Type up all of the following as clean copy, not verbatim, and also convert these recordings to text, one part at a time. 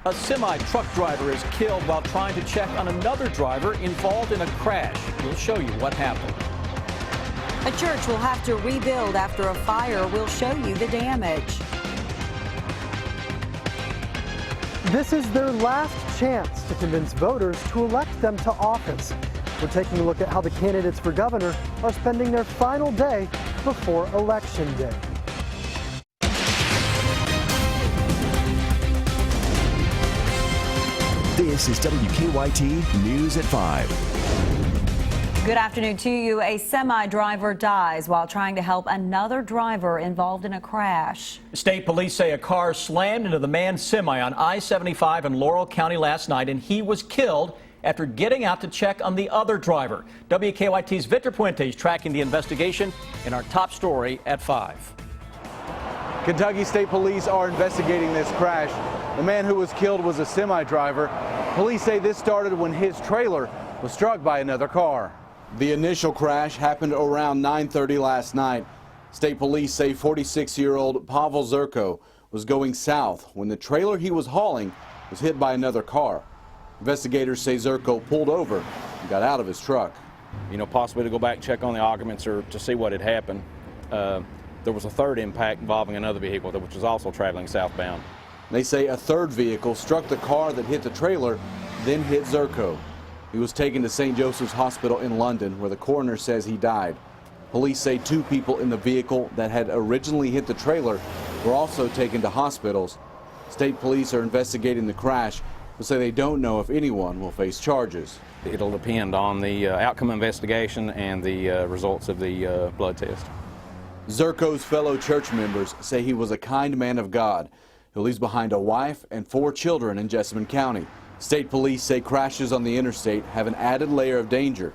A semi-truck driver is killed while trying to check on another driver involved in a crash. We'll show you what happened. A church will have to rebuild after a fire. We'll show you the damage. This is their last chance to convince voters to elect them to office. We're taking a look at how the candidates for governor are spending their final day before Election Day. This is WKYT News at 5. Good afternoon to you. A semi-driver dies while trying to help another driver involved in a crash. State police say a car slammed into the man's semi on I-75 in Laurel County last night, and he was killed after getting out to check on the other driver. WKYT's Victor Puente is tracking the investigation in our top story at 5. Kentucky State Police are investigating this crash. The man who was killed was a semi-driver. Police say this started when his trailer was struck by another car. The initial crash happened around 9:30 last night. State police say 46-year-old Pavel Zerko was going south when the trailer he was hauling was hit by another car. Investigators say Zerko pulled over and got out of his truck. Possibly to go back and check on the occupants or to see what had happened. There was a third impact involving another vehicle which was also traveling southbound. They say a third vehicle struck the car that hit the trailer, then hit Zerko. He was taken to St. Joseph's Hospital in London, where the coroner says he died. Police say 2 people in the vehicle that had originally hit the trailer were also taken to hospitals. State police are investigating the crash, but say they don't know if anyone will face charges. It'll depend on the outcome investigation and the results of the blood test. Zerko's fellow church members say he was a kind man of God who leaves behind a wife and 4 children in Jessamine County. State police say crashes on the interstate have an added layer of danger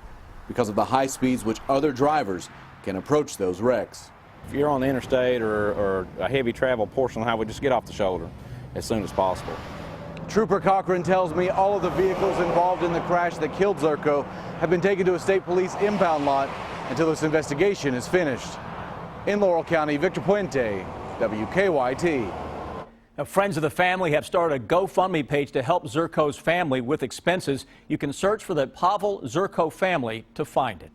because of the high speeds which other drivers can approach those wrecks. If you're on the interstate or a heavy travel portion of the highway, just get off the shoulder as soon as possible. Trooper Cochran tells me all of the vehicles involved in the crash that killed Zerko have been taken to a state police impound lot until this investigation is finished. In Laurel County, Victor Puente, WKYT. Now, friends of the family have started a GoFundMe page to help Zerko's family with expenses. You can search for the Pavel Zerko family to find it.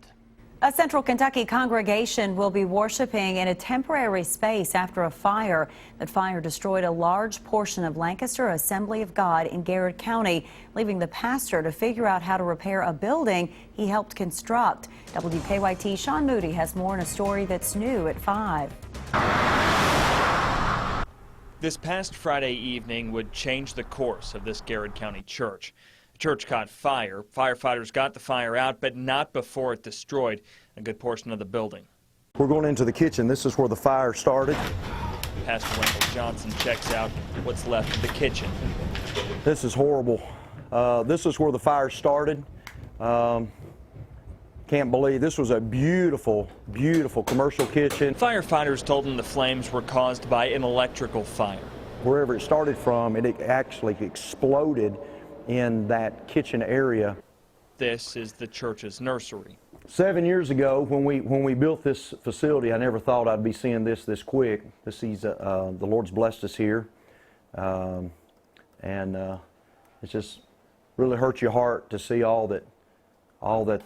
A Central Kentucky congregation will be worshiping in a temporary space after a fire. That fire destroyed a large portion of Lancaster Assembly of God in Garrett County, leaving the pastor to figure out how to repair a building he helped construct. WKYT Sean Moody has more in a story that's new at 5. This past Friday evening would change the course of this Garrett County church. The church caught fire. Firefighters got the fire out, but not before it destroyed a good portion of the building. We're going into the kitchen. This is where the fire started. Pastor Wendell Johnson checks out what's left of the kitchen. This is horrible. This is where the fire started. Can't believe this was a beautiful, beautiful commercial kitchen. Firefighters told them the flames were caused by an electrical fire. Wherever it started from, it actually exploded in that kitchen area. This is the church's nursery. 7 years ago, when we built this facility, I never thought I'd be seeing this quick. The Lord's blessed us here, and it just really hurts your heart to see all that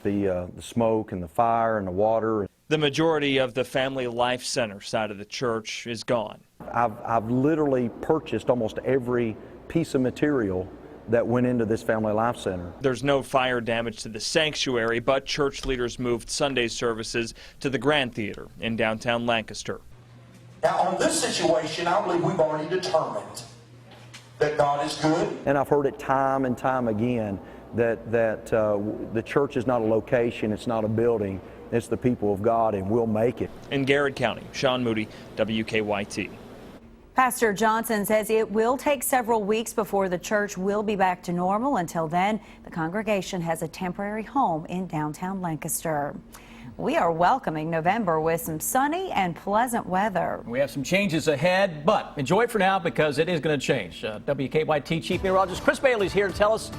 the smoke and the fire and the water. The majority of the Family Life Center side of the church is gone. I've literally purchased almost every piece of material that went into this Family Life Center. There's no fire damage to the sanctuary, but church leaders moved Sunday services to the Grand Theater in downtown Lancaster. Now on this situation, I believe we've already determined that God is good. And I've heard it time and time again that the church is not a location, it's not a building, it's the people of God, and we'll make it. In Garrett County, Sean Moody, WKYT. Pastor Johnson says it will take several weeks before the church will be back to normal. Until then, the congregation has a temporary home in downtown Lancaster. We are welcoming November with some sunny and pleasant weather. We have some changes ahead, but enjoy it for now because it is going to change. WKYT Chief Meteorologist Chris Bailey's here to tell us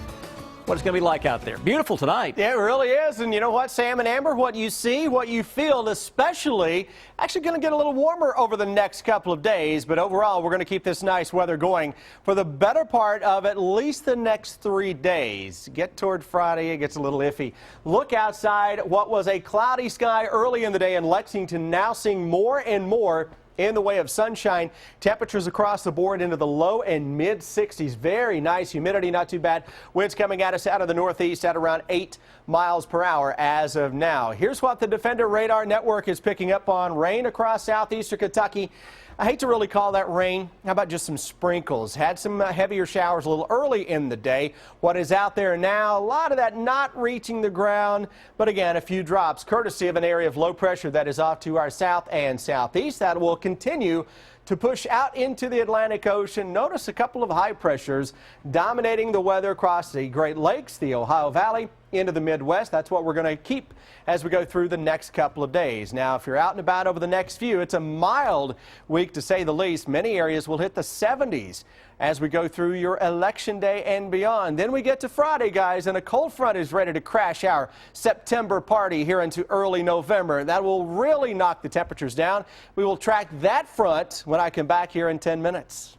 what it's going to be like out there. Beautiful tonight. Yeah, it really is. And you know what, Sam and Amber, what you see, what you feel, especially actually going to get a little warmer over the next couple of days. But overall, we're going to keep this nice weather going for the better part of at least the next 3 days. Get toward Friday, it gets a little iffy. Look outside. What was a cloudy sky early in the day in Lexington, now seeing more and more in the way of sunshine. Temperatures across the board into the low and mid 60s. Very nice. Humidity not too bad. Winds coming at us out of the northeast at around 8 miles per hour as of now. Here's what the Defender Radar Network is picking up on. Rain across southeastern Kentucky. I hate to really call that rain. How about just some sprinkles? Had some heavier showers a little early in the day. What is out there now, a lot of that not reaching the ground, but again, a few drops courtesy of an area of low pressure that is off to our south and southeast. That will continue to push out into the Atlantic Ocean. Notice a couple of high pressures dominating the weather across the Great Lakes, the Ohio Valley, into the Midwest. That's what we're going to keep as we go through the next couple of days. Now, if you're out and about over the next few, it's a mild week to say the least. Many areas will hit the 70s as we go through your election day and beyond. Then we get to Friday, guys, and a cold front is ready to crash our September party here into early November. That will really knock the temperatures down. We will track that front when I come back here in 10 minutes.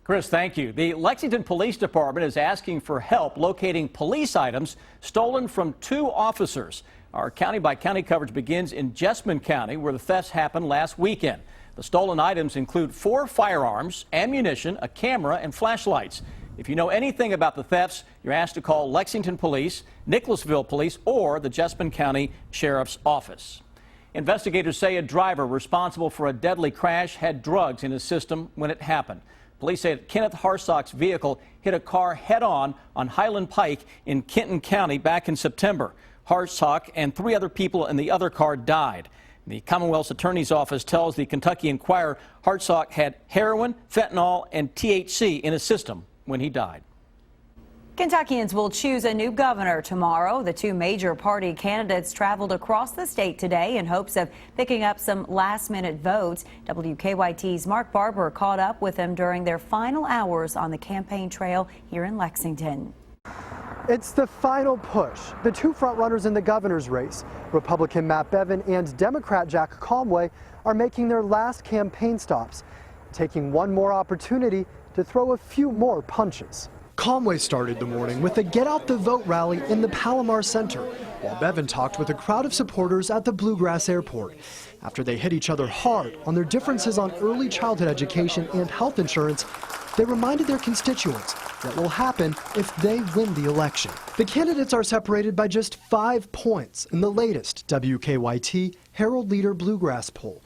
Chris, thank you. The Lexington Police Department is asking for help locating police items stolen from 2 officers. Our county-by-county coverage begins in Jessamine County, where the thefts happened last weekend. The stolen items include 4 firearms, ammunition, a camera, and flashlights. If you know anything about the thefts, you're asked to call Lexington Police, Nicholasville Police, or the Jessamine County Sheriff's Office. Investigators say a driver responsible for a deadly crash had drugs in his system when it happened. Police say that Kenneth Harsock's vehicle hit a car head-on on Highland Pike in Kenton County back in September. Harsock and 3 other people in the other car died. The Commonwealth's Attorney's Office tells the Kentucky Enquirer Harsock had heroin, fentanyl, and THC in his system when he died. Kentuckians will choose a new governor tomorrow. The 2 major party candidates traveled across the state today in hopes of picking up some last-minute votes. WKYT's Mark Barber caught up with them during their final hours on the campaign trail here in Lexington. It's the final push. The 2 frontrunners in the governor's race, Republican Matt Bevin and Democrat Jack Conway, are making their last campaign stops, taking one more opportunity to throw a few more punches. Conway started the morning with a Get Out the Vote rally in the Palomar Center, while Bevin talked with a crowd of supporters at the Bluegrass Airport. After they hit each other hard on their differences on early childhood education and health insurance, they reminded their constituents what will happen if they win the election. The candidates are separated by just 5 points in the latest WKYT Herald Leader Bluegrass poll.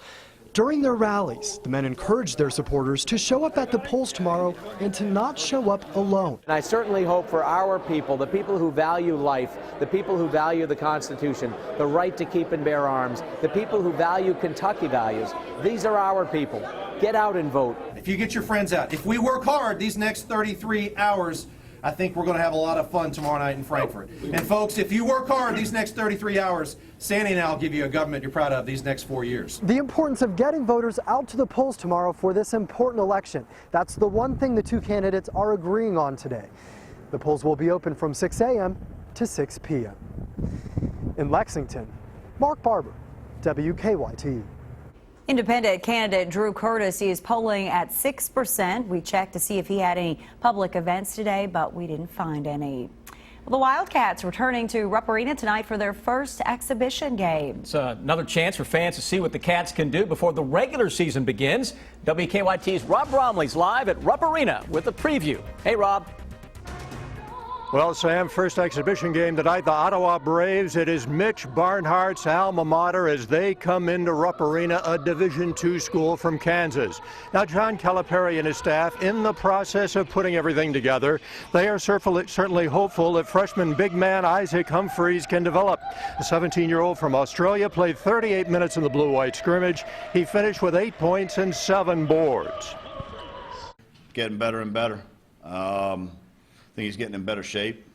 During their rallies, the men encouraged their supporters to show up at the polls tomorrow and to not show up alone. And I certainly hope for our people, the people who value life, the people who value the Constitution, the right to keep and bear arms, the people who value Kentucky values, these are our people. Get out and vote. If you get your friends out, if we work hard these next 33 hours, I think we're going to have a lot of fun tomorrow night in Frankfort. And folks, if you work hard these next 33 hours, Sandy and I will give you a government you're proud of these next 4 years. The importance of getting voters out to the polls tomorrow for this important election. That's the one thing the 2 candidates are agreeing on today. The polls will be open from 6 a.m. to 6 p.m. In Lexington, Mark Barber, WKYT. Independent candidate Drew Curtis is polling at 6%. We checked to see if he had any public events today, but we didn't find any. Well, the Wildcats returning to Rupp Arena tonight for their first exhibition game. It's another chance for fans to see what the Cats can do before the regular season begins. WKYT's Rob Bromley's live at Rupp Arena with a preview. Hey, Rob. Well, Sam, first exhibition game tonight, the Ottawa Braves. It is Mitch Barnhart's alma mater as they come into Rupp Arena, a Division II school from Kansas. Now, John Calipari and his staff in the process of putting everything together. They are certainly hopeful that freshman big man Isaac Humphreys can develop. The 17-year-old from Australia played 38 minutes in the blue-white scrimmage. He finished with 8 points and 7 boards. Getting better and better. I think he's getting in better shape.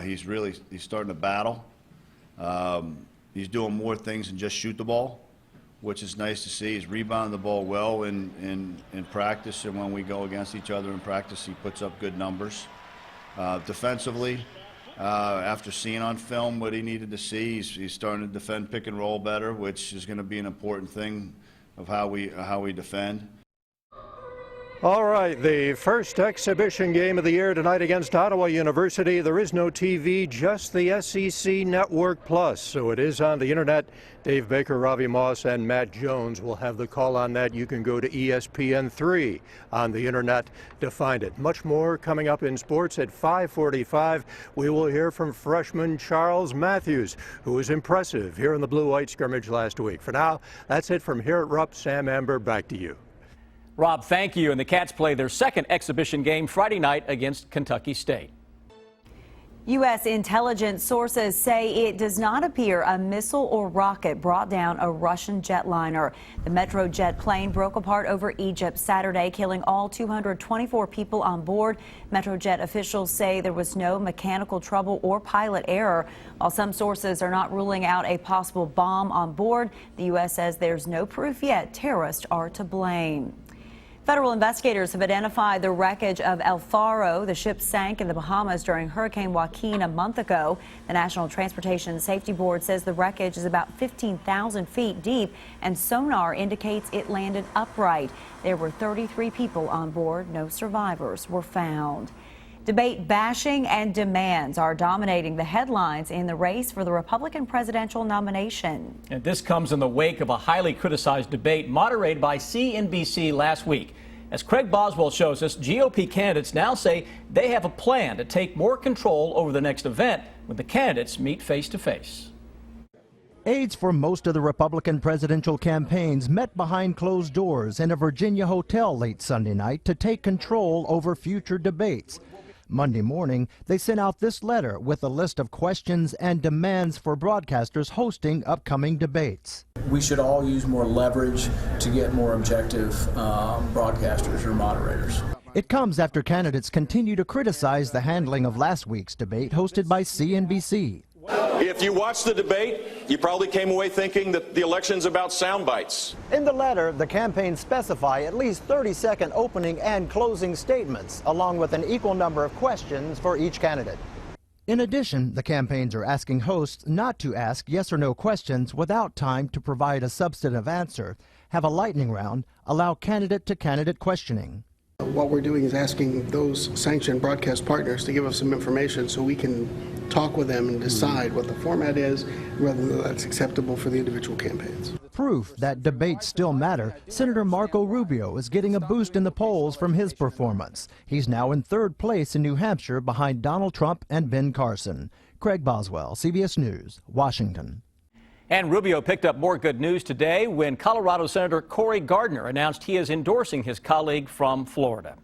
He's starting to battle. He's doing more things than just shoot the ball, which is nice to see. He's rebounding the ball well in practice, and when we go against each other in practice, he puts up good numbers. Defensively, After seeing on film what he needed to see, he's starting to defend pick and roll better, which is going to be an important thing of how we defend. All right, the first exhibition game of the year tonight against Ottawa University. There is no TV, just the SEC Network Plus, so it is on the internet. Dave Baker, Ravi Moss, and Matt Jones will have the call on that. You can go to ESPN3 on the internet to find it. Much more coming up in sports at 5:45. We will hear from freshman Charles Matthews, who was impressive here in the blue-white scrimmage last week. For now, that's it from here at Rupp. Sam Amber, back to you. Rob, thank you. And the Cats play their second exhibition game Friday night against Kentucky State. U.S. intelligence sources say it does not appear a missile or rocket brought down a Russian jetliner. The Metrojet plane broke apart over Egypt Saturday, killing all 224 people on board. Metrojet officials say there was no mechanical trouble or pilot error. While some sources are not ruling out a possible bomb on board, the U.S. says there's no proof yet terrorists are to blame. Federal investigators have identified the wreckage of El Faro. The ship sank in the Bahamas during Hurricane Joaquin a month ago. The National Transportation Safety Board says the wreckage is about 15,000 feet deep, and sonar indicates it landed upright. There were 33 people on board. No survivors were found. Debate bashing and demands are dominating the headlines in the race for the Republican presidential nomination. And this comes in the wake of a highly criticized debate moderated by CNBC last week. As Craig Boswell shows us, GOP candidates now say they have a plan to take more control over the next event when the candidates meet face to face. Aides for most of the Republican presidential campaigns met behind closed doors in a Virginia hotel late Sunday night to take control over future debates. Monday morning, they sent out this letter with a list of questions and demands for broadcasters hosting upcoming debates. We should all use more leverage to get more objective broadcasters or moderators. It comes after candidates continue to criticize the handling of last week's debate hosted by CNBC. If you watched the debate, you probably came away thinking that the election's about sound bites. In the letter, the campaigns specify at least 30-second opening and closing statements, along with an equal number of questions for each candidate. In addition, the campaigns are asking hosts not to ask yes or no questions without time to provide a substantive answer, have a lightning round, allow candidate-to-candidate questioning. What we're doing is asking those sanctioned broadcast partners to give us some information so we can talk with them and decide what the format is, whether that's acceptable for the individual campaigns. Proof that debates still matter, Senator Marco Rubio is getting a boost in the polls from his performance. He's now in third place in New Hampshire behind Donald Trump and Ben Carson. Craig Boswell, CBS News, Washington. And Rubio picked up more good news today when Colorado Senator Cory Gardner announced he is endorsing his colleague from Florida.